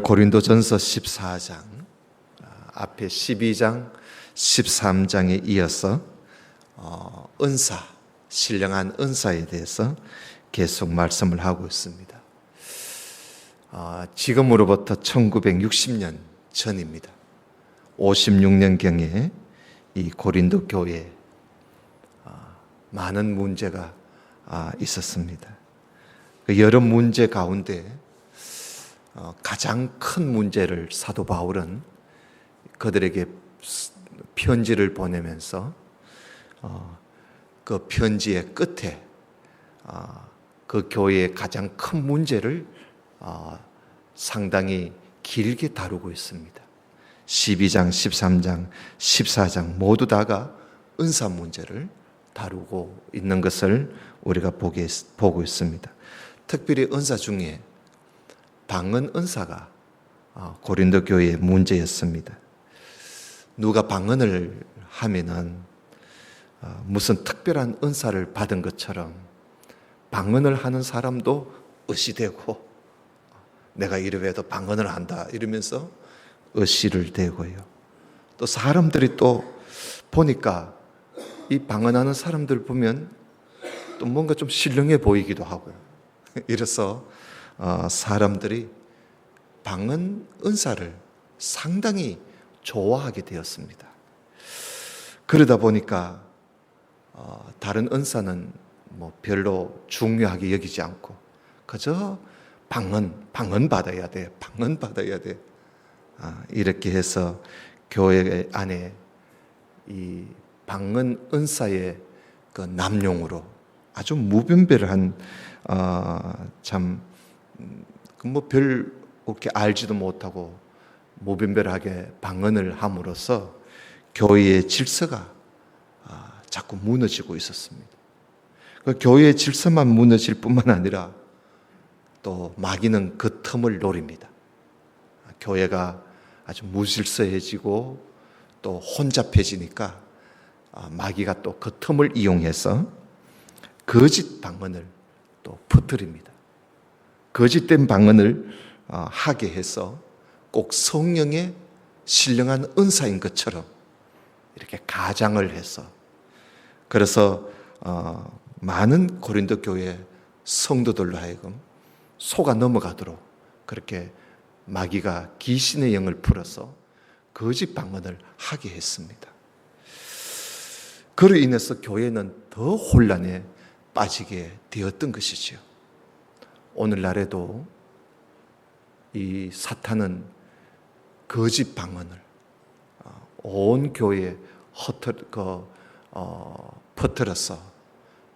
고린도전서 14장, 앞에 12장, 13장에 이어서 은사, 신령한 은사에 대해서 계속 말씀을 하고 있습니다. 지금으로부터 1960년 전입니다. 56년경에 이 고린도 교회에 많은 문제가 있었습니다. 그 여러 문제 가운데 가장 큰 문제를 사도 바울은 그들에게 편지를 보내면서 그 편지의 끝에 그 교회의 가장 큰 문제를 상당히 길게 다루고 있습니다. 12장, 13장, 14장 모두 다가 은사 문제를 다루고 있는 것을 우리가 보고 있습니다. 특별히 은사 중에 방언 은사가 고린도 교회의 문제였습니다. 누가 방언을 하면은 무슨 특별한 은사를 받은 것처럼 방언을 하는 사람도 의시되고, 내가 이래봬도 방언을 한다 이러면서 의시를 대고요. 또 사람들이 또 보니까 이 방언하는 사람들 보면 또 뭔가 좀 신령해 보이기도 하고, 이래서 사람들이 방언 은사를 상당히 좋아하게 되었습니다. 그러다 보니까 다른 은사는 별로 중요하게 여기지 않고 그저 방언 받아야 돼, 방언 받아야 돼. 이렇게 해서 교회 안에 이 방언 은사의 그 남용으로 아주 무분별한 별 그렇게 알지도 못하고 무분별하게 방언을 함으로써 교회의 질서가 자꾸 무너지고 있었습니다. 그 교회의 질서만 무너질 뿐만 아니라 또 마귀는 그 틈을 노립니다. 교회가 아주 무질서해지고 또 혼잡해지니까 마귀가 또 그 틈을 이용해서 거짓 방언을 또 퍼뜨립니다. 거짓된 방언을 하게 해서 꼭 성령의 신령한 은사인 것처럼 이렇게 가장을 해서, 그래서 많은 고린도 교회 성도들로 하여금 속아 넘어가도록 그렇게 마귀가 귀신의 영을 풀어서 거짓 방언을 하게 했습니다. 그로 인해서 교회는 더 혼란에 빠지게 되었던 것이지요. 오늘날에도 이 사탄은 거짓 방언을 온 교회에 퍼뜨려서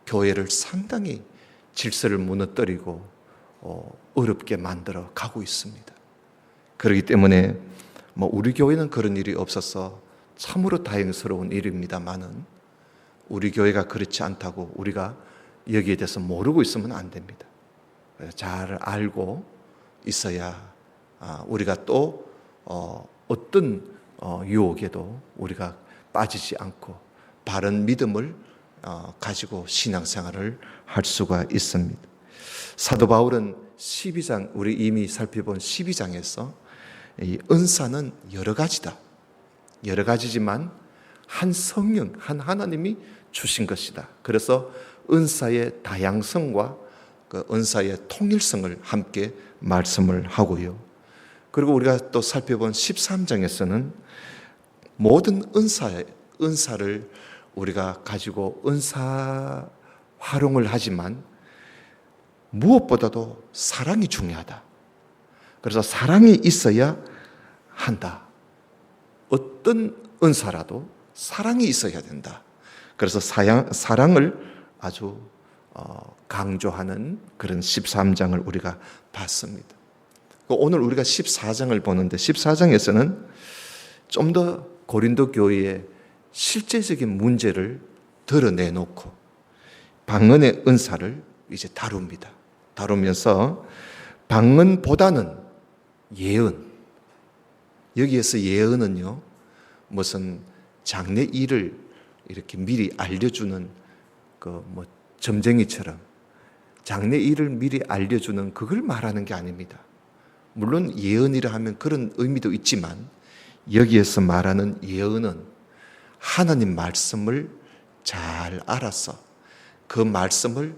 교회를 상당히 질서를 무너뜨리고 어렵게 만들어 가고 있습니다. 그렇기 때문에 우리 교회는 그런 일이 없어서 참으로 다행스러운 일입니다만은, 우리 교회가 그렇지 않다고 우리가 여기에 대해서 모르고 있으면 안 됩니다. 잘 알고 있어야 우리가 또 어떤 유혹에도 우리가 빠지지 않고 바른 믿음을 가지고 신앙생활을 할 수가 있습니다. 사도 바울은 12장, 우리 이미 살펴본 12장에서 이 은사는 여러 가지다, 여러 가지지만 한 성령, 한 하나님이 주신 것이다. 그래서 은사의 다양성과 그 은사의 통일성을 함께 말씀을 하고요. 그리고 우리가 또 살펴본 13장에서는 모든 은사를 우리가 가지고 은사 활용을 하지만 무엇보다도 사랑이 중요하다. 그래서 사랑이 있어야 한다. 어떤 은사라도 사랑이 있어야 된다. 그래서 사랑을 아주 강조하는 그런 13장을 우리가 봤습니다. 오늘 우리가 14장을 보는데, 14장에서는 좀 더 고린도 교회의 실제적인 문제를 드러내놓고 방언의 은사를 이제 다루면서 방언보다는 예언, 여기에서 예언은요, 무슨 장래 일을 이렇게 미리 알려주는 점쟁이처럼 장래 일을 미리 알려주는 그걸 말하는 게 아닙니다. 물론 예언이라 하면 그런 의미도 있지만 여기에서 말하는 예언은 하나님 말씀을 잘 알아서 그 말씀을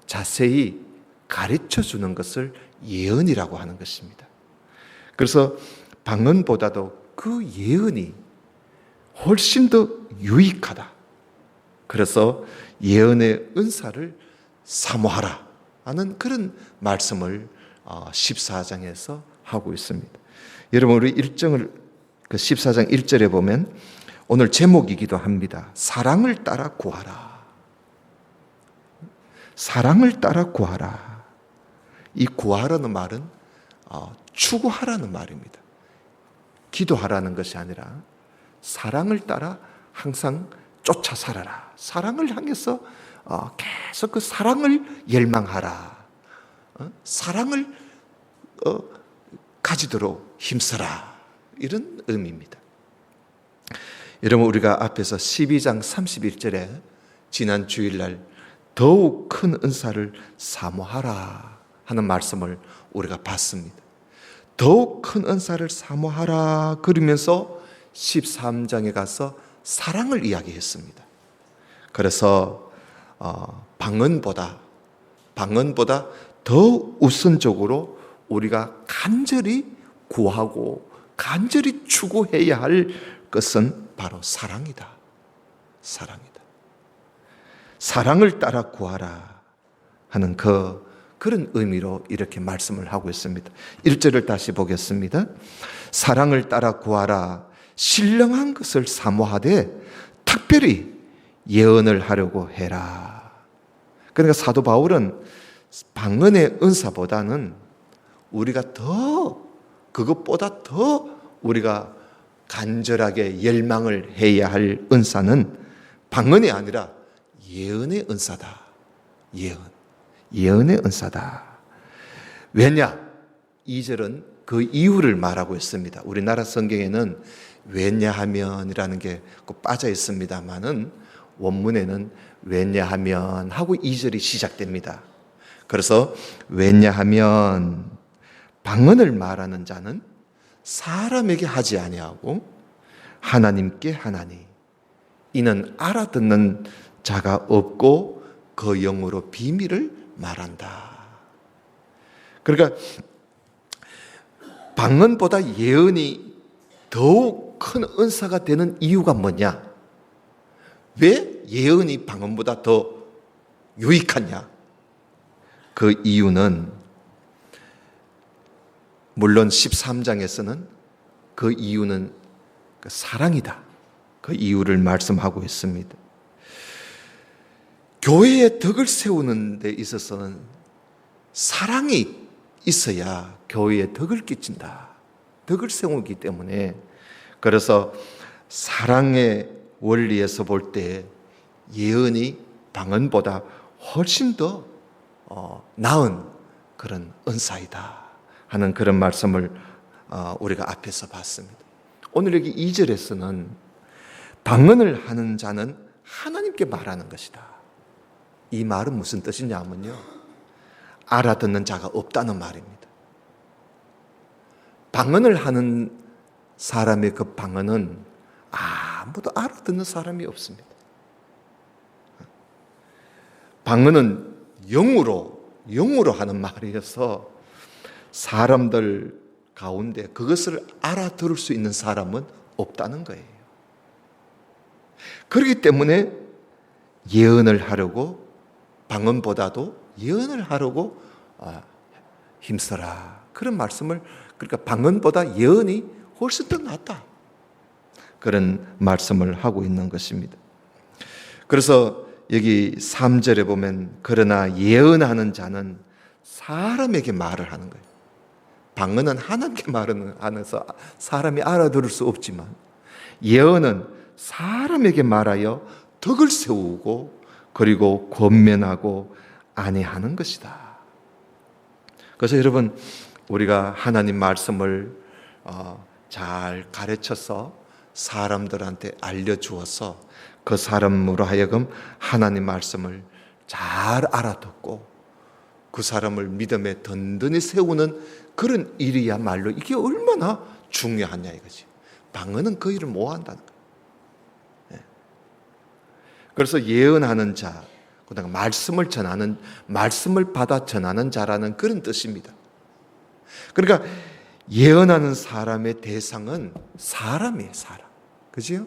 자세히 가르쳐 주는 것을 예언이라고 하는 것입니다. 그래서 방언보다도 그 예언이 훨씬 더 유익하다. 그래서 예언의 은사를 사모하라 하는 그런 말씀을 14장에서 하고 있습니다. 여러분, 우리 14장 1절에 보면 오늘 제목이기도 합니다. 사랑을 따라 구하라. 사랑을 따라 구하라. 이 구하라는 말은 추구하라는 말입니다. 기도하라는 것이 아니라 사랑을 따라 항상 쫓아 살아라. 사랑을 향해서 계속 그 사랑을 열망하라. 사랑을 가지도록 힘써라. 이런 의미입니다. 여러분, 우리가 앞에서 12장 31절에 지난 주일날 더욱 큰 은사를 사모하라 하는 말씀을 우리가 봤습니다. 더욱 큰 은사를 사모하라 그러면서 13장에 가서 사랑을 이야기했습니다. 그래서 방언보다 더 우선적으로 우리가 간절히 구하고 간절히 추구해야 할 것은 바로 사랑이다. 사랑이다. 사랑을 따라 구하라 하는 그런 의미로 이렇게 말씀을 하고 있습니다. 1절을 다시 보겠습니다. 사랑을 따라 구하라. 신령한 것을 사모하되 특별히 예언을 하려고 해라. 그러니까 사도 바울은 방언의 은사보다는 우리가 그것보다 더 우리가 간절하게 열망을 해야 할 은사는 방언이 아니라 예언의 은사다. 예언의 은사다. 왜냐? 2절은 그 이유를 말하고 있습니다. 우리나라 성경에는 왜냐하면이라는 게 꼭 빠져 있습니다만은 원문에는 왜냐하면 하고 2절이 시작됩니다. 그래서 왜냐하면 방언을 말하는 자는 사람에게 하지 아니하고 하나님께 하나니 이는 알아듣는 자가 없고 그 영으로 비밀을 말한다. 그러니까 방언보다 예언이 더욱 큰 은사가 되는 이유가 뭐냐? 왜 예언이 방언보다 더 유익하냐? 그 이유는 물론 13장에서는 그 이유는 사랑이다. 그 이유를 말씀하고 있습니다. 교회의 덕을 세우는 데 있어서는 사랑이 있어야 교회에 덕을 끼친다. 덕을 세우기 때문에 그래서 사랑의 원리에서 볼 때 예언이 방언보다 훨씬 더 나은 그런 은사이다 하는 그런 말씀을 우리가 앞에서 봤습니다. 오늘 여기 2절에서는 방언을 하는 자는 하나님께 말하는 것이다. 이 말은 무슨 뜻이냐면요, 알아듣는 자가 없다는 말입니다. 방언을 하는 사람의 그 방언은 아무도 알아듣는 사람이 없습니다. 방언은 영으로 하는 말이어서 사람들 가운데 그것을 알아들을 수 있는 사람은 없다는 거예요. 그렇기 때문에 예언을 하려고, 방언보다도 예언을 하려고 힘써라. 그런 말씀을, 그러니까 방언보다 예언이 훨씬 더 낫다. 그런 말씀을 하고 있는 것입니다. 그래서 여기 3절에 보면 그러나 예언하는 자는 사람에게 말을 하는 거예요. 방언은 하나님께 말은 하면서 사람이 알아들을 수 없지만 예언은 사람에게 말하여 덕을 세우고 그리고 권면하고 안해하는 것이다. 그래서 여러분, 우리가 하나님 말씀을 잘 가르쳐서 사람들한테 알려주어서 그 사람으로 하여금 하나님 말씀을 잘 알아듣고 그 사람을 믿음에 든든히 세우는 그런 일이야말로 이게 얼마나 중요하냐 이거지. 방언은 그 일을 못 한다는 거예요. 그래서 예언하는 자, 그다음에 말씀을 전하는, 말씀을 받아 전하는 자라는 그런 뜻입니다. 그러니까 예언하는 사람의 대상은 사람이에요, 사람. 그죠?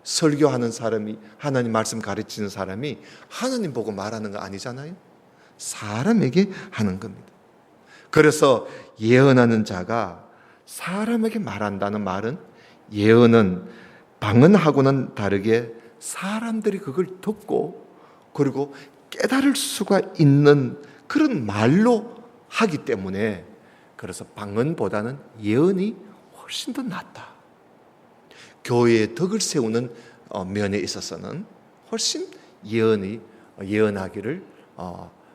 설교하는 사람이, 하나님 말씀 가르치는 사람이 하나님 보고 말하는 거 아니잖아요. 사람에게 하는 겁니다. 그래서 예언하는 자가 사람에게 말한다는 말은, 예언은 방언하고는 다르게 사람들이 그걸 듣고 그리고 깨달을 수가 있는 그런 말로 하기 때문에, 그래서 방언보다는 예언이 훨씬 더 낫다. 교회의 덕을 세우는 면에 있어서는 훨씬 예언하기를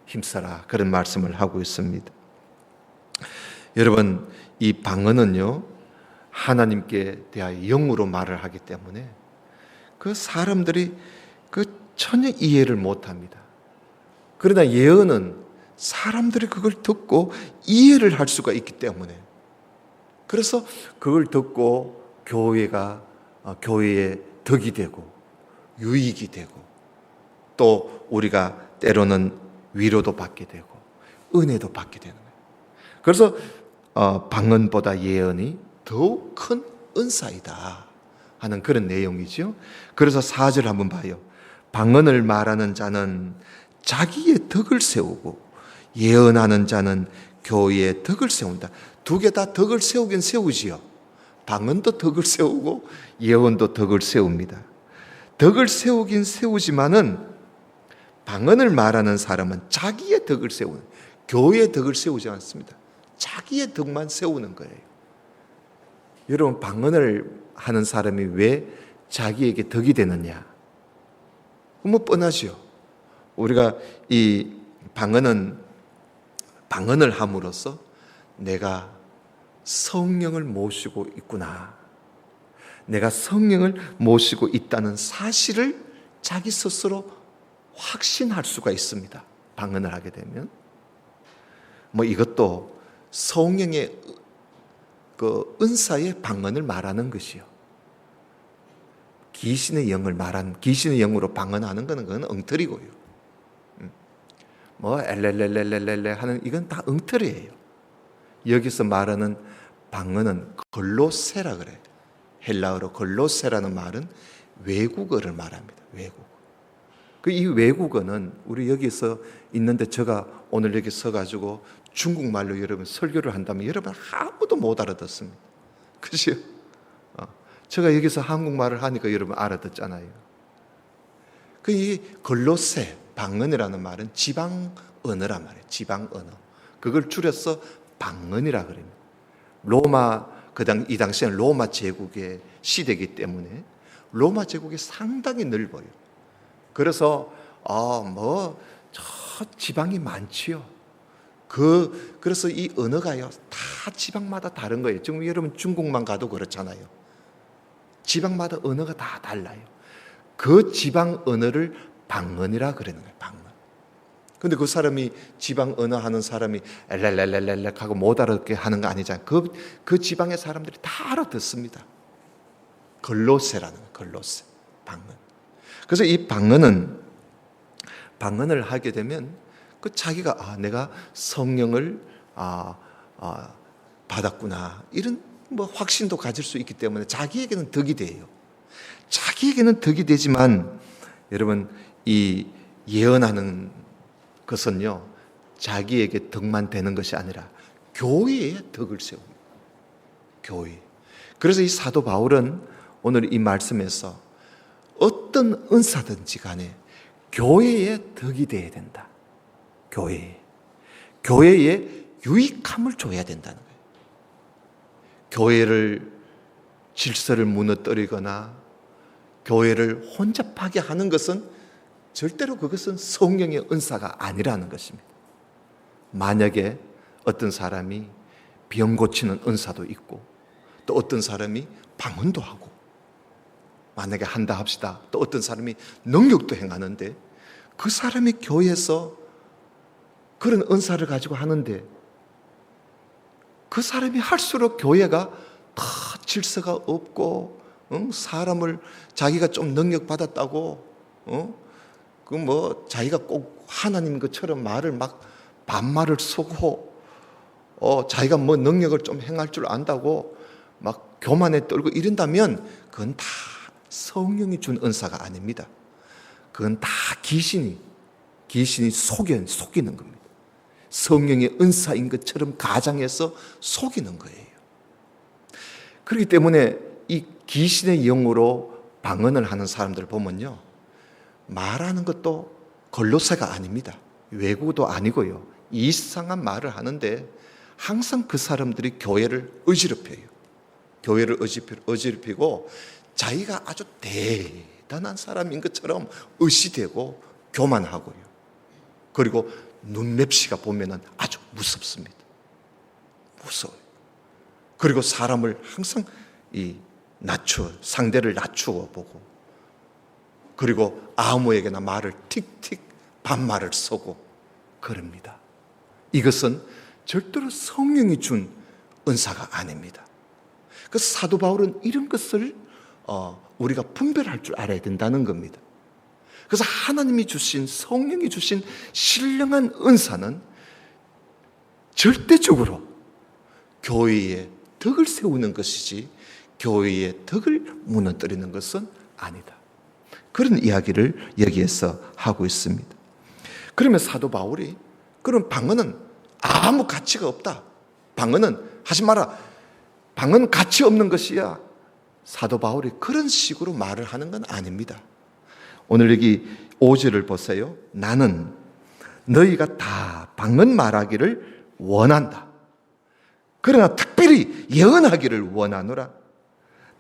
힘써라, 그런 말씀을 하고 있습니다. 여러분, 이 방언은요, 하나님께 대하여 영으로 말을 하기 때문에 그 사람들이 전혀 이해를 못합니다. 그러나 예언은 사람들이 그걸 듣고 이해를 할 수가 있기 때문에, 그래서 그걸 듣고 교회의 덕이 되고 유익이 되고, 또 우리가 때로는 위로도 받게 되고 은혜도 받게 되는 거예요. 그래서 방언보다 예언이 더욱 큰 은사이다 하는 그런 내용이죠. 그래서 4절 한번 봐요. 방언을 말하는 자는 자기의 덕을 세우고 예언하는 자는 교회의 덕을 세운다. 두 개 다 덕을 세우긴 세우지요. 방언도 덕을 세우고 예언도 덕을 세웁니다. 덕을 세우긴 세우지만은 방언을 말하는 사람은 자기의 덕을 세우는, 교회의 덕을 세우지 않습니다. 자기의 덕만 세우는 거예요. 여러분, 방언을 하는 사람이 왜 자기에게 덕이 되느냐? 뭐 뻔하죠. 우리가 이 방언을 함으로써 내가 성령을 모시고 있구나, 내가 성령을 모시고 있다는 사실을 자기 스스로 확신할 수가 있습니다. 방언을 하게 되면. 이것도 성령의 그 은사의 방언을 말하는 것이요. 귀신의 영으로 방언하는 것은 그건 엉터리고요. 엘렐렐렐렐렐레 하는 이건 다 엉터리예요. 여기서 말하는 방언은 글로세라 그래요. 헬라어로 글로세라는 말은 외국어를 말합니다. 외국어. 이 외국어는 우리 여기서 있는데, 제가 오늘 여기 서가지고 중국말로 여러분 설교를 한다면 여러분 아무도 못 알아듣습니다. 그죠? 제가 여기서 한국말을 하니까 여러분 알아듣잖아요. 이 글로세, 방언이라는 말은 지방 언어란 말이에요. 지방 언어. 그걸 줄여서 방언이라 그럽니다. 이 당시에는 로마 제국의 시대이기 때문에 로마 제국이 상당히 넓어요. 그래서 저 지방이 많지요. 그래서 이 언어가요 다 지방마다 다른 거예요. 지금 여러분 중국만 가도 그렇잖아요. 지방마다 언어가 다 달라요. 그 지방 언어를 방언이라 그러는 거예요. 방언. 근데 그 사람이 지방 언어 하는 사람이 엘렐렐렐렐 하고 못 알아듣게 하는 거 아니잖아요. 그 지방의 사람들이 다 알아듣습니다. 글로세라는 거예요. 글로세. 방언. 그래서 이 방언을 하게 되면 자기가 내가 성령을 받았구나, 이런 확신도 가질 수 있기 때문에 자기에게는 덕이 돼요. 자기에게는 덕이 되지만 여러분, 이 예언하는 것은요 자기에게 덕만 되는 것이 아니라 교회의 덕을 세웁니다. 교회. 그래서 이 사도 바울은 오늘 이 말씀에서 어떤 은사든지 간에 교회의 덕이 되어야 된다. 교회에 유익함을 줘야 된다는 거예요. 교회를 질서를 무너뜨리거나 교회를 혼잡하게 하는 것은 절대로 그것은 성령의 은사가 아니라는 것입니다. 만약에 어떤 사람이 병 고치는 은사도 있고 또 어떤 사람이 방언도 하고 만약에 한다 합시다. 또 어떤 사람이 능력도 행하는데 그 사람이 교회에서 그런 은사를 가지고 하는데 그 사람이 할수록 교회가 다 질서가 없고, 사람을 자기가 좀 능력 받았다고, 그 뭐 자기가 꼭 하나님 것처럼 말을 막 반말을 쓰고, 자기가 뭐 능력을 좀 행할 줄 안다고 막 교만에 떨고 이런다면 그건 다 성령이 준 은사가 아닙니다. 그건 다 귀신이 속이는 겁니다. 성령의 은사인 것처럼 가장해서 속이는 거예요. 그렇기 때문에 이 귀신의 영으로 방언을 하는 사람들 보면요, 말하는 것도 걸로세가 아닙니다. 외국어도 아니고요, 이상한 말을 하는데 항상 그 사람들이 교회를 어지럽혀요. 교회를 어지럽히고 자기가 아주 대단한 사람인 것처럼 의시되고 교만하고요. 그리고 눈맵시가 보면은 아주 무섭습니다. 무서워요. 그리고 사람을 항상 상대를 낮추어 보고, 그리고 아무에게나 말을 틱틱 반말을 쓰고 그럽니다. 이것은 절대로 성령이 준 은사가 아닙니다. 그래서 사도 바울은 이런 것을 우리가 분별할 줄 알아야 된다는 겁니다. 그래서 하나님이 주신, 성령이 주신 신령한 은사는 절대적으로 교회의 덕을 세우는 것이지 교회의 덕을 무너뜨리는 것은 아니다. 그런 이야기를 여기에서 하고 있습니다. 그러면 사도 바울이, 그럼 방언은 아무 가치가 없다, 방언은 하지 마라, 방언은 가치 없는 것이야, 사도 바울이 그런 식으로 말을 하는 건 아닙니다. 오늘 여기 5절을 보세요. 나는 너희가 다 방언 말하기를 원한다. 그러나 특별히 예언하기를 원하노라.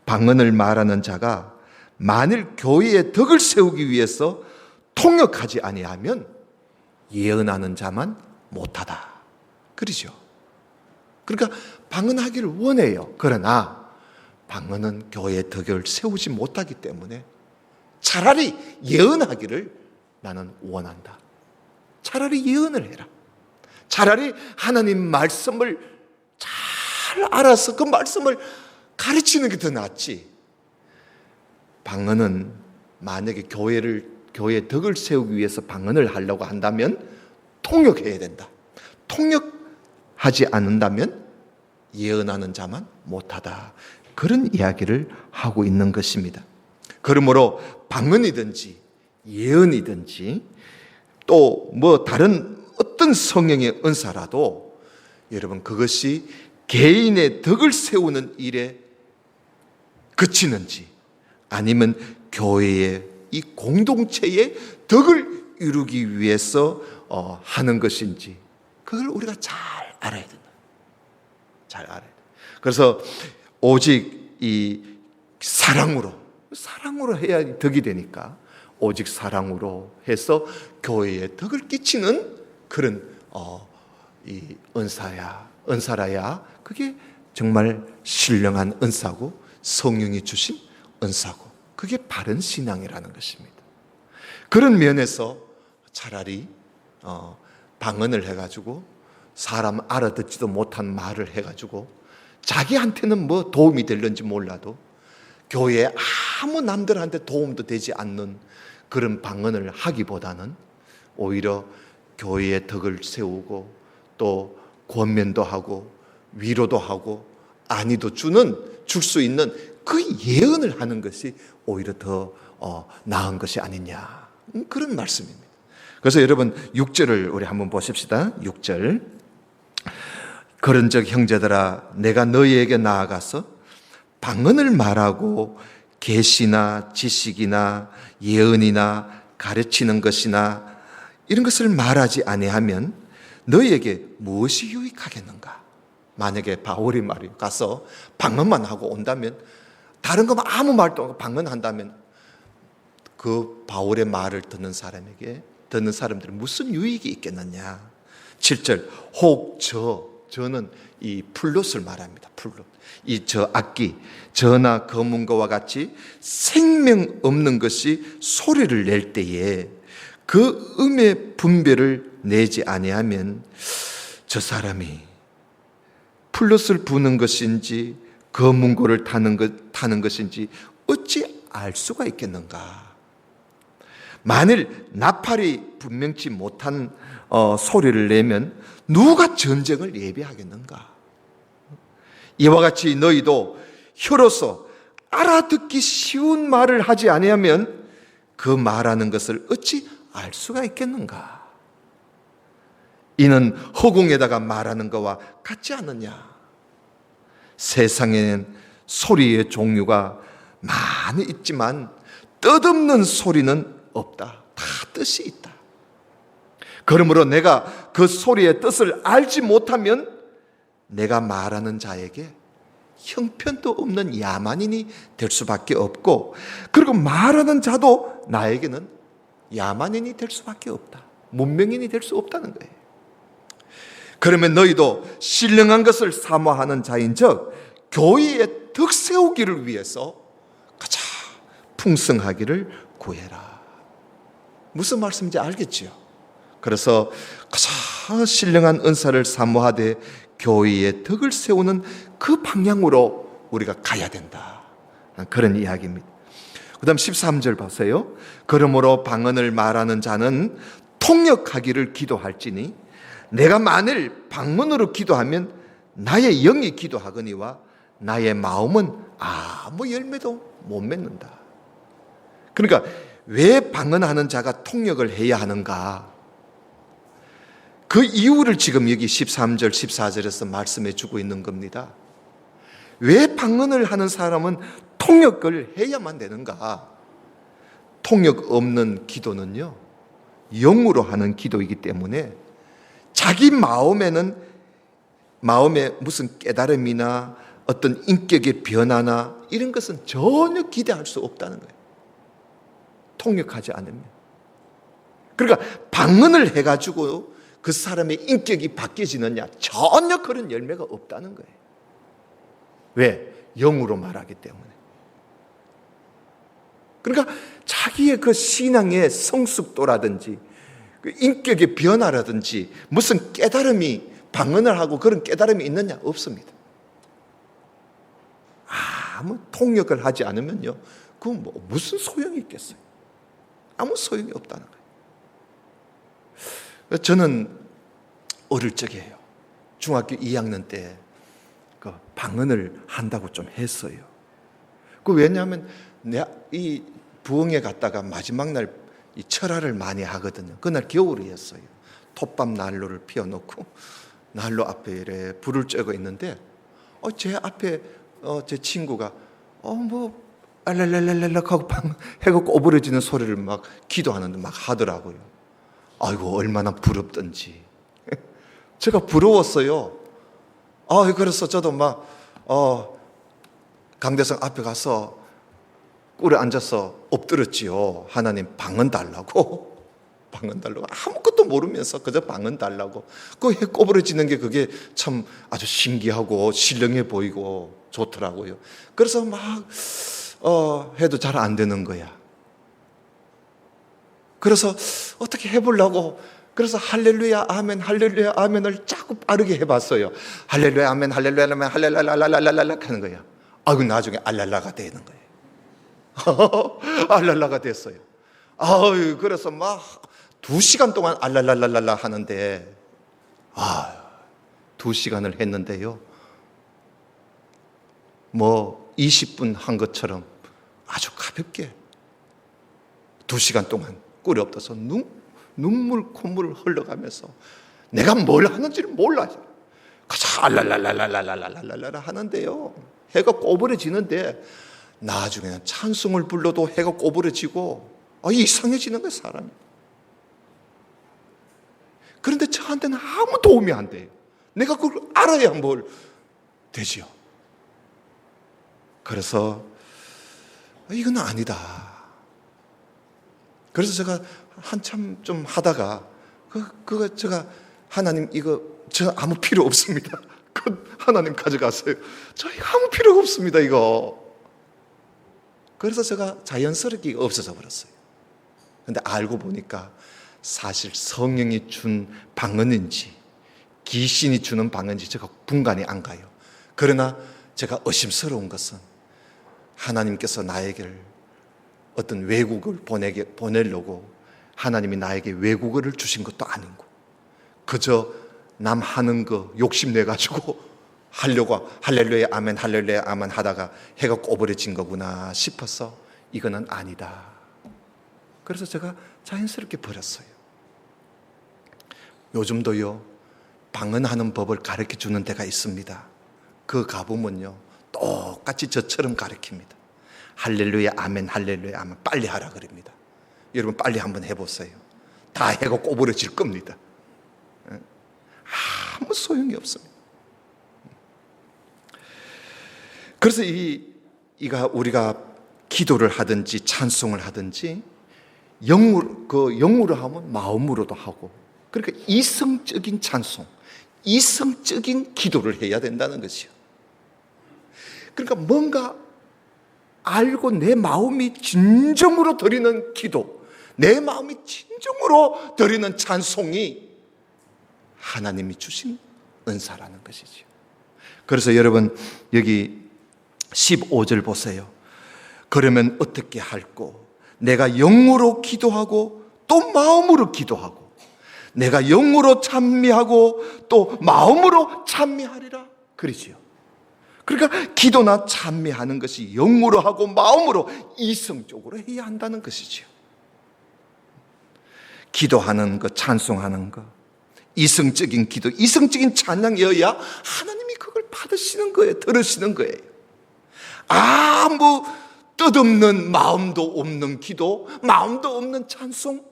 방언을 말하는 자가 만일 교회의 덕을 세우기 위해서 통역하지 아니하면 예언하는 자만 못하다. 그러죠. 그러니까 방언하기를 원해요. 그러나 방언은 교회의 덕을 세우지 못하기 때문에 차라리 예언하기를 나는 원한다. 차라리 예언을 해라. 차라리 하나님 말씀을 잘 알아서 그 말씀을 가르치는 게 더 낫지. 방언은 만약에 교회의 덕을 세우기 위해서 방언을 하려고 한다면 통역해야 된다. 통역하지 않는다면 예언하는 자만 못하다. 그런 이야기를 하고 있는 것입니다. 그러므로 방언이든지 예언이든지 또 뭐 다른 어떤 성령의 은사라도 여러분, 그것이 개인의 덕을 세우는 일에 그치는지 아니면 교회의 이 공동체의 덕을 이루기 위해서 하는 것인지, 그걸 우리가 잘 알아야 된다. 잘 알아야 돼. 그래서 오직 이 사랑으로 해야 덕이 되니까, 오직 사랑으로 해서 교회에 덕을 끼치는 그런 이 은사라야 그게 정말 신령한 은사고 성령이 주신 은사고 그게 바른 신앙이라는 것입니다. 그런 면에서 차라리 방언을 해가지고 사람 알아듣지도 못한 말을 해가지고 자기한테는 뭐 도움이 될는지 몰라도 교회에 아무 남들한테 도움도 되지 않는 그런 방언을 하기보다는 오히려 교회의 덕을 세우고 또 권면도 하고 위로도 하고 안위도 줄 수 있는 그 예언을 하는 것이 오히려 더 나은 것이 아니냐, 그런 말씀입니다. 그래서 여러분 6절을 우리 한번 보십시다. 6절. 그런즉 형제들아 내가 너희에게 나아가서 방언을 말하고 계시나 지식이나 예언이나 가르치는 것이나 이런 것을 말하지 아니하면 너희에게 무엇이 유익하겠는가? 만약에 바울이 말이요 가서 방언만 하고 온다면, 다른 거 아무 말도 없고 방언한다면 그 바울의 말을 듣는 사람들은 무슨 유익이 있겠느냐? 7절. 혹 저는 이 플룻을 말합니다. 플룻. 이 악기, 저나 검은거와 같이 생명 없는 것이 소리를 낼 때에 그 음의 분별을 내지 아니하면 저 사람이 플러스를 부는 것인지 검은고를 타는 것인지 어찌 알 수가 있겠는가? 만일 나팔이 분명치 못한 소리를 내면 누가 전쟁을 예비하겠는가? 이와 같이 너희도 혀로서 알아듣기 쉬운 말을 하지 아니하면 그 말하는 것을 어찌 알 수가 있겠는가? 이는 허공에다가 말하는 것과 같지 않느냐? 세상에는 소리의 종류가 많이 있지만 뜻없는 소리는 없다. 다 뜻이 있다. 그러므로 내가 그 소리의 뜻을 알지 못하면 내가 말하는 자에게 형편도 없는 야만인이 될 수밖에 없고, 그리고 말하는 자도 나에게는 야만인이 될 수밖에 없다. 문명인이 될 수 없다는 거예요. 그러면 너희도 신령한 것을 사모하는 자인즉 교회의 덕 세우기를 위해서 가장 풍성하기를 구해라. 무슨 말씀인지 알겠지요? 그래서 가장 신령한 은사를 사모하되 교회의 덕을 세우는 그 방향으로 우리가 가야 된다. 그런 이야기입니다. 그 다음 13절 보세요. 그러므로 방언을 말하는 자는 통역하기를 기도할지니 내가 만일 방언으로 기도하면 나의 영이 기도하거니와 나의 마음은 아무 열매도 못 맺는다. 그러니까 왜 방언하는 자가 통역을 해야 하는가? 그 이유를 지금 여기 13절, 14절에서 말씀해 주고 있는 겁니다. 왜 방언을 하는 사람은 통역을 해야만 되는가? 통역 없는 기도는요, 영으로 하는 기도이기 때문에 자기 마음에 무슨 깨달음이나 어떤 인격의 변화나 이런 것은 전혀 기대할 수 없다는 거예요. 통역하지 않으면. 그러니까 방언을 해가지고 그 사람의 인격이 바뀌어지느냐? 전혀 그런 열매가 없다는 거예요. 왜? 영으로 말하기 때문에. 그러니까 자기의 그 신앙의 성숙도라든지 그 인격의 변화라든지 무슨 깨달음이 방언을 하고 그런 깨달음이 있느냐? 없습니다. 아무 통역을 하지 않으면요, 그건 뭐 무슨 소용이 있겠어요? 아무 소용이 없다는 거예요. 저는 어릴 적에요, 중학교 2학년 때 그 방언을 한다고 좀 했어요. 그 왜냐하면 내가 이 부흥회 갔다가 마지막 날 이 철화를 많이 하거든요. 그날 겨울이었어요. 톱밥 난로를 피워놓고 난로 앞에 이래 불을 쬐고 있는데 제 앞에 제 친구가 뭐 알랄랄랄랄 하고 해가 꼬부러지는 소리를 막 기도하는데 막 하더라고요. 아이고 얼마나 부럽던지. 제가 부러웠어요. 그래서 저도 막 강대성 앞에 가서 꿀에 앉아서 엎드렸지요. 하나님 방언 달라고. 방언 달라고. 아무것도 모르면서 그저 방언 달라고. 그 해 꼬부러지는 게 그게 참 아주 신기하고 신령해 보이고 좋더라고요. 그래서 막 해도 잘 안 되는 거야. 그래서 어떻게 해보려고, 그래서 할렐루야 아멘 할렐루야 아멘을 자꾸 빠르게 해봤어요. 할렐루야 아멘 할렐루야 아멘 할렐랄랄랄랄랄 하는 거야. 아이고 나중에 알랄라가 되는 거예요. 알랄라가 됐어요. 그래서 막 2시간 동안 알랄랄랄랄라 하는데 2시간을 했는데요, 뭐 20분 한 것처럼 아주 가볍게 2시간 동안 꿀이 없어서 눈물 콧물 흘러가면서 내가 뭘 하는지를 몰라. 가서 알랄랄랄랄랄랄랄라 하는데요, 해가 꼬부러지는데 나중에는 찬송을 불러도 해가 꼬부러지고 이상해지는 거예요, 사람이. 그런데 저한테는 아무 도움이 안 돼요. 내가 그걸 알아야 뭘 되지요. 그래서 이건 아니다. 그래서 제가 한참 좀 하다가 그거 제가 하나님 이거 저 아무 필요 없습니다. 그 하나님 가져가세요. 저 이거 아무 필요가 없습니다, 이거. 그래서 제가 자연스럽게 없어져 버렸어요. 근데 알고 보니까 사실 성령이 준 방언인지 귀신이 주는 방언인지 제가 분간이 안 가요. 그러나 제가 의심스러운 것은 하나님께서 나에게 어떤 외국을 보내려고 하나님이 나에게 외국어를 주신 것도 아니고 그저 남 하는 거 욕심내가지고 하려고 할렐루야 아멘 할렐루야 아멘 하다가 해가 꼬부러진 거구나 싶어서 이거는 아니다. 그래서 제가 자연스럽게 버렸어요. 요즘도요 방언하는 법을 가르쳐주는 데가 있습니다. 그 가보면요 똑같이 저처럼 가르칩니다. 할렐루야 아멘 할렐루야 아멘 빨리 하라 그럽니다. 여러분 빨리 한번 해보세요. 다 해가 꼬부러질 겁니다. 아무 소용이 없습니다. 그래서 우리가 기도를 하든지 찬송을 하든지 영으로 하면 마음으로도 하고 그러니까 이성적인 찬송, 이성적인 기도를 해야 된다는 것이요. 그러니까 뭔가 알고 내 마음이 진정으로 드리는 기도, 내 마음이 진정으로 드리는 찬송이 하나님이 주신 은사라는 것이죠. 그래서 여러분 여기 15절 보세요. 그러면 어떻게 할꼬? 내가 영으로 기도하고 또 마음으로 기도하고 내가 영으로 찬미하고 또 마음으로 찬미하리라 그러지요. 그러니까 기도나 찬미하는 것이 영으로 하고 마음으로 이성적으로 해야 한다는 것이지요. 기도하는 것, 찬송하는 것, 이성적인 기도, 이성적인 찬양이어야 하나님이 그걸 받으시는 거예요. 들으시는 거예요. 아무 뜻없는 마음도 없는 기도, 마음도 없는 찬송,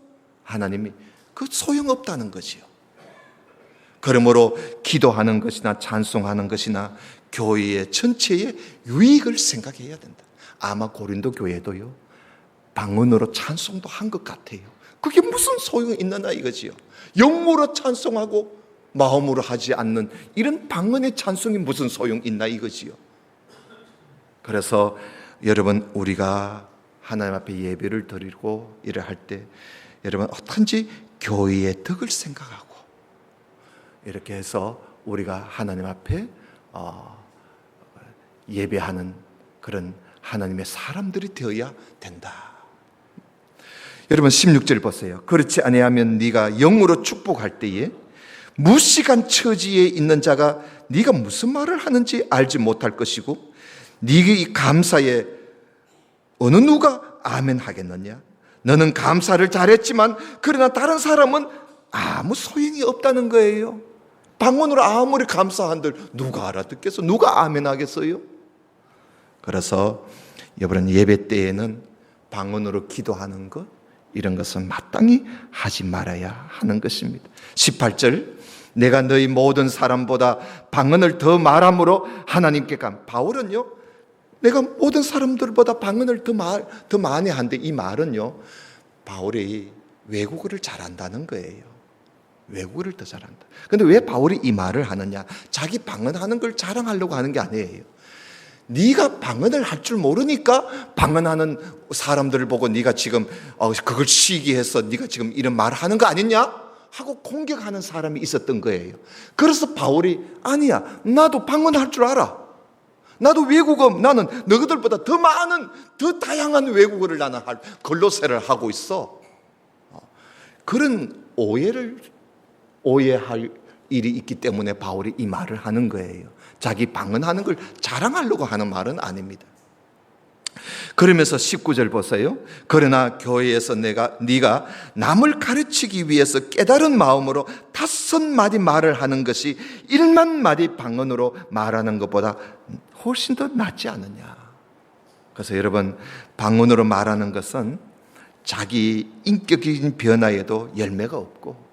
하나님이 그 소용없다는 것이요. 그러므로 기도하는 것이나 찬송하는 것이나 교회의 전체의 유익을 생각해야 된다. 아마 고린도 교회도요 방언으로 찬송도 한 것 같아요. 그게 무슨 소용이 있느냐 이거지요. 영으로 찬송하고 마음으로 하지 않는 이런 방언의 찬송이 무슨 소용 있나 이거지요. 그래서 여러분 우리가 하나님 앞에 예배를 드리고 일을 할 때 여러분 어떤지 교회의 덕을 생각하고 이렇게 해서 우리가 하나님 앞에 예배하는 그런 하나님의 사람들이 되어야 된다. 여러분 16절 보세요. 그렇지 아니하면 네가 영으로 축복할 때에 무식한 처지에 있는 자가 네가 무슨 말을 하는지 알지 못할 것이고 네의 감사에 어느 누가 아멘 하겠느냐? 너는 감사를 잘했지만 그러나 다른 사람은 아무 소용이 없다는 거예요. 방언으로 아무리 감사한들 누가 알아듣겠어? 누가 아멘 하겠어요? 그래서 여러분 예배 때에는 방언으로 기도하는 것 이런 것은 마땅히 하지 말아야 하는 것입니다. 18절 내가 너희 모든 사람보다 방언을 더 말함으로 하나님께 바울은요 내가 모든 사람들보다 방언을 더 많이 한데 이 말은요 바울이 외국어를 잘한다는 거예요. 외국어를 더 잘한다. 그런데 왜 바울이 이 말을 하느냐? 자기 방언하는 걸 자랑하려고 하는 게 아니에요. 네가 방언을 할 줄 모르니까 방언하는 사람들을 보고 네가 지금 그걸 시기해서 네가 지금 이런 말을 하는 거 아니냐? 하고 공격하는 사람이 있었던 거예요. 그래서 바울이 아니야 나도 방언할 줄 알아. 나도 외국어 나는 너희들보다 더 많은 더 다양한 외국어를 나는 글로세를 하고 있어. 그런 오해할 일이 있기 때문에 바울이 이 말을 하는 거예요. 자기 방언하는 걸 자랑하려고 하는 말은 아닙니다. 그러면서 19절 보세요. 그러나 교회에서 네가 남을 가르치기 위해서 깨달은 마음으로 5마디 말을 하는 것이 1만 방언으로 말하는 것보다 훨씬 더 낫지 않느냐. 그래서 여러분 방언으로 말하는 것은 자기 인격적인 변화에도 열매가 없고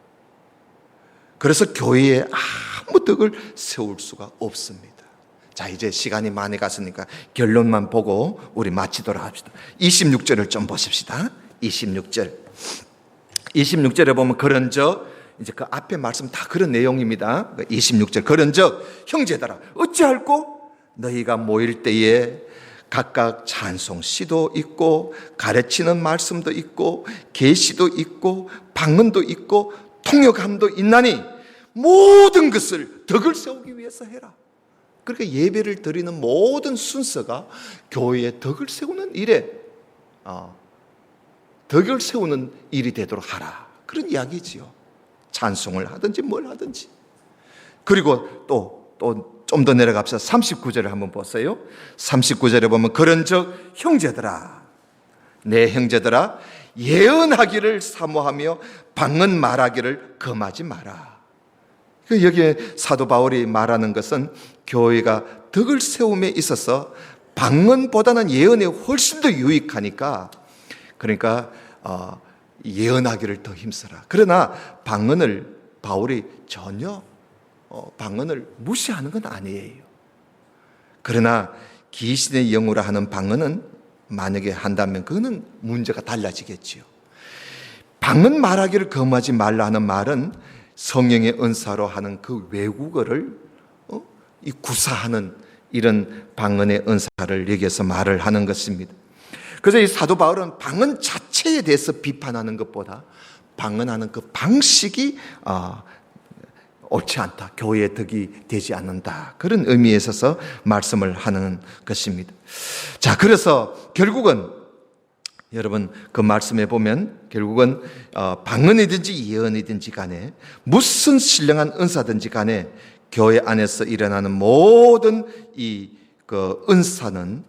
그래서 교회에 아무 덕을 세울 수가 없습니다. 자 이제 시간이 많이 갔으니까 결론만 보고 우리 마치도록 합시다. 26절을 좀 보십시다. 26절에 보면 그런즉 이제 그 앞에 말씀 다 그런 내용입니다. 26절 그런즉 형제들아 어찌할꼬 너희가 모일 때에 각각 찬송 시도 있고 가르치는 말씀도 있고 계시도 있고 방언도 있고 통역함도 있나니 모든 것을 덕을 세우기 위해서 해라. 그러니까 예배를 드리는 모든 순서가 교회의 덕을 세우는 일에 덕을 세우는 일이 되도록 하라. 그런 이야기지요. 찬송을 하든지 뭘 하든지. 그리고 또 좀 더 내려갑시다. 39절을 한번 보세요. 39절에 보면 그런즉 형제들아, 내 형제들아, 예언하기를 사모하며 방언 말하기를 금하지 마라. 여기에 사도 바울이 말하는 것은 교회가 덕을 세움에 있어서 방언보다는 예언이 훨씬 더 유익하니까, 그러니까 예언하기를 더 힘써라. 그러나 방언을 바울이 전혀 방언을 무시하는 건 아니에요. 그러나 귀신의 영으로 하는 방언은 만약에 한다면 그거는 문제가 달라지겠지요. 방언 말하기를 금하지 말라 하는 말은 성령의 은사로 하는 그 외국어를 이 구사하는 이런 방언의 은사를 여기에서 말을 하는 것입니다. 그래서 이 사도 바울은 방언 자체에 대해서 비판하는 것보다 방언하는 그 방식이 옳지 않다, 교회의 덕이 되지 않는다, 그런 의미에 있어서 말씀을 하는 것입니다. 자, 그래서 결국은 여러분 그 말씀에 보면 결국은 방언이든지 예언이든지 간에 무슨 신령한 은사든지 간에 교회 안에서 일어나는 모든 그 은사는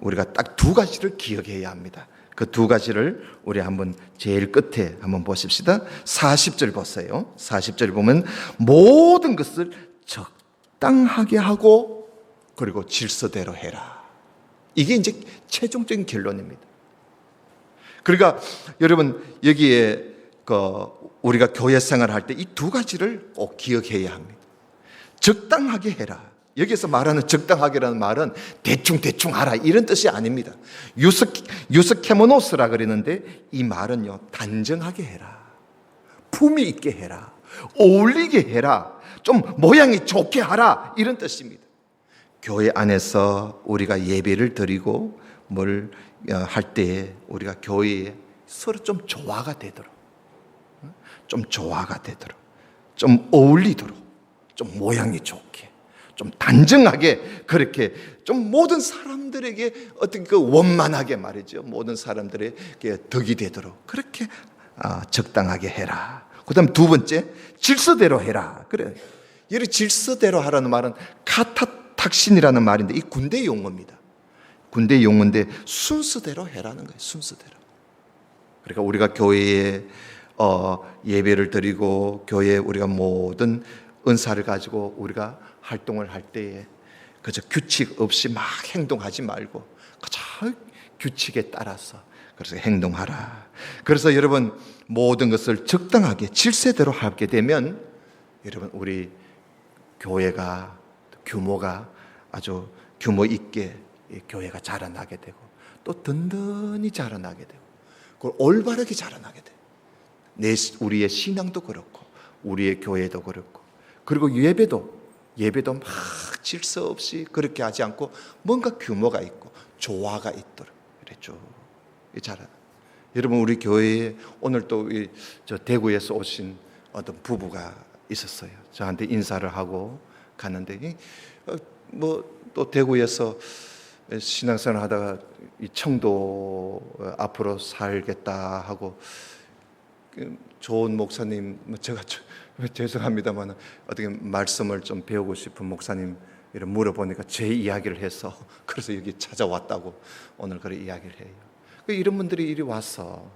우리가 딱 두 가지를 기억해야 합니다. 그 두 가지를 우리 한번 제일 끝에 한번 보십시다. 40절 보세요. 40절 보면 모든 것을 적당하게 하고 그리고 질서대로 해라. 이게 이제 최종적인 결론입니다. 그러니까 여러분 여기에 우리가 교회 생활할 때 이 두 가지를 꼭 기억해야 합니다. 적당하게 해라. 여기서 말하는 적당하게라는 말은 대충 하라 이런 뜻이 아닙니다. 유스케모노스라 그러는데 이 말은요, 단정하게 해라, 품위 있게 해라, 어울리게 해라, 좀 모양이 좋게 하라 이런 뜻입니다. 교회 안에서 우리가 예배를 드리고 뭘 할 때에 우리가 교회에 서로 좀 조화가 되도록, 좀 어울리도록, 좀 모양이 좋게, 좀 단정하게, 그렇게 좀 모든 사람들에게 어떤 그 원만하게 말이죠, 모든 사람들에게 덕이 되도록 그렇게 적당하게 해라. 그다음 두 번째, 질서대로 해라. 그래, 이 질서대로 하라는 말은 카타탁신이라는 말인데 이 군대 용어입니다. 군대 용어인데 순서대로 해라는 거예요. 순서대로. 그러니까 우리가 교회에 예배를 드리고 교회에 우리가 모든 은사를 가지고 우리가 활동을 할 때에 그저 규칙 없이 막 행동하지 말고 그저 규칙에 따라서 그래서 행동하라. 그래서 여러분 모든 것을 적당하게 질서대로 하게 되면 여러분 우리 교회가 규모가 아주 규모 있게 교회가 자라나게 되고 또 든든히 자라나게 되고 그걸 올바르게 자라나게 돼요. 우리의 신앙도 그렇고 우리의 교회도 그렇고 그리고 예배도 막 질서 없이 그렇게 하지 않고 뭔가 규모가 있고 조화가 있도록 그랬죠. 자라. 여러분 우리 교회에 오늘 또 저 대구에서 오신 어떤 부부가 있었어요. 저한테 인사를 하고 갔는데 뭐 또 대구에서 신앙생활 하다가 이 청도 앞으로 살겠다 하고 좋은 목사님, 제가 죄송합니다만 어떻게 말씀을 좀 배우고 싶은 목사님 이런 물어보니까 제 이야기를 해서 그래서 여기 찾아왔다고 오늘 그런 이야기를 해요. 이런 분들이 이리 와서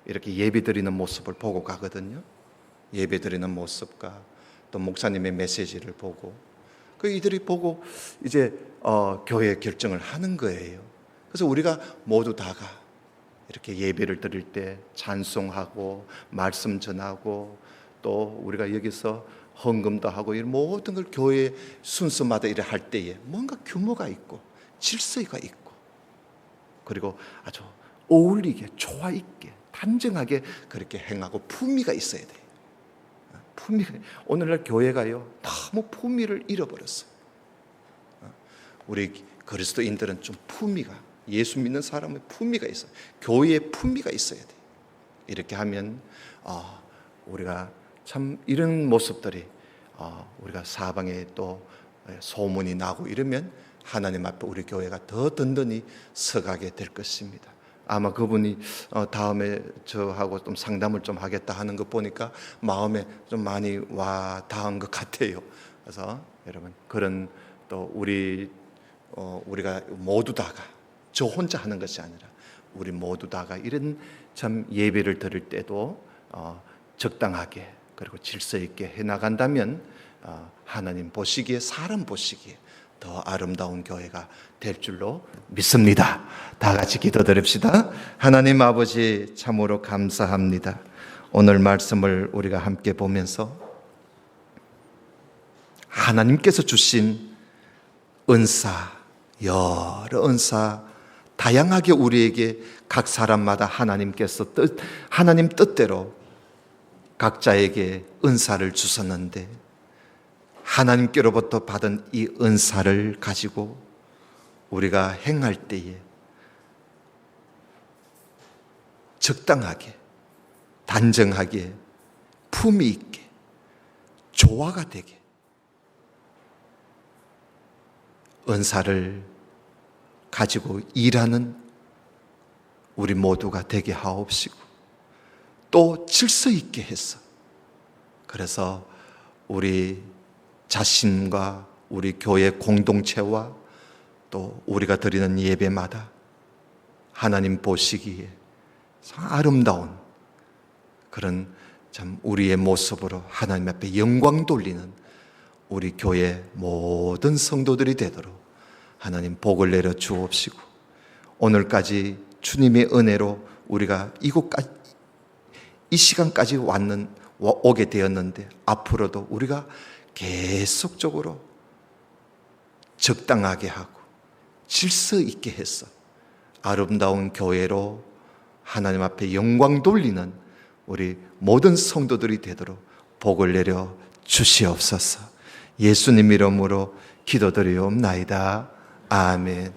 이렇게 예배 드리는 모습을 보고 가거든요. 예배 드리는 모습과 또 목사님의 메시지를 보고 이들이 보고 이제 교회 결정을 하는 거예요. 그래서 우리가 모두 다가 이렇게 예배를 드릴 때 찬송하고 말씀 전하고 또 우리가 여기서 헌금도 하고 이런 모든 걸 교회 순서마다 이렇게 할 때에 뭔가 규모가 있고 질서가 있고 그리고 아주 어울리게 조화 있게 단정하게 그렇게 행하고 품위가 있어야 돼요. 오늘날 교회가요 너무 품위를 잃어버렸어요. 우리 그리스도인들은 좀 품위가, 예수 믿는 사람의 품위가 있어요. 교회의 품위가 있어야 돼요. 이렇게 하면 우리가 참 이런 모습들이 우리가 사방에 또 소문이 나고 이러면 하나님 앞에 우리 교회가 더 든든히 서가게 될 것입니다. 아마 그분이 다음에 저하고 좀 상담을 좀 하겠다 하는 것 보니까 마음에 좀 많이 와 닿은 것 같아요. 그래서 여러분, 그런 또 우리가 모두 다가 저 혼자 하는 것이 아니라 우리 모두 다가 이런 참 예배를 드릴 때도 적당하게 그리고 질서 있게 해나간다면 하나님 보시기에, 사람 보시기에 더 아름다운 교회가 될 줄로 믿습니다. 다 같이 기도드립시다. 하나님 아버지, 참으로 감사합니다. 오늘 말씀을 우리가 함께 보면서 하나님께서 주신 은사, 여러 은사 다양하게 우리에게 각 사람마다 하나님 뜻대로 각자에게 은사를 주셨는데, 하나님께로부터 받은 이 은사를 가지고 우리가 행할 때에 적당하게, 단정하게, 품위 있게, 조화가 되게 은사를 가지고 일하는 우리 모두가 되게 하옵시고, 또 질서 있게 해서, 그래서 우리 자신과 우리 교회 공동체와 또 우리가 드리는 예배마다 하나님 보시기에 참 아름다운 그런 참 우리의 모습으로 하나님 앞에 영광 돌리는 우리 교회 모든 성도들이 되도록 하나님 복을 내려 주옵시고, 오늘까지 주님의 은혜로 우리가 이곳까지, 이 시간까지 오게 되었는데, 앞으로도 우리가 계속적으로 적당하게 하고 질서 있게 해서 아름다운 교회로 하나님 앞에 영광 돌리는 우리 모든 성도들이 되도록 복을 내려 주시옵소서. 예수님 이름으로 기도드리옵나이다. 아멘.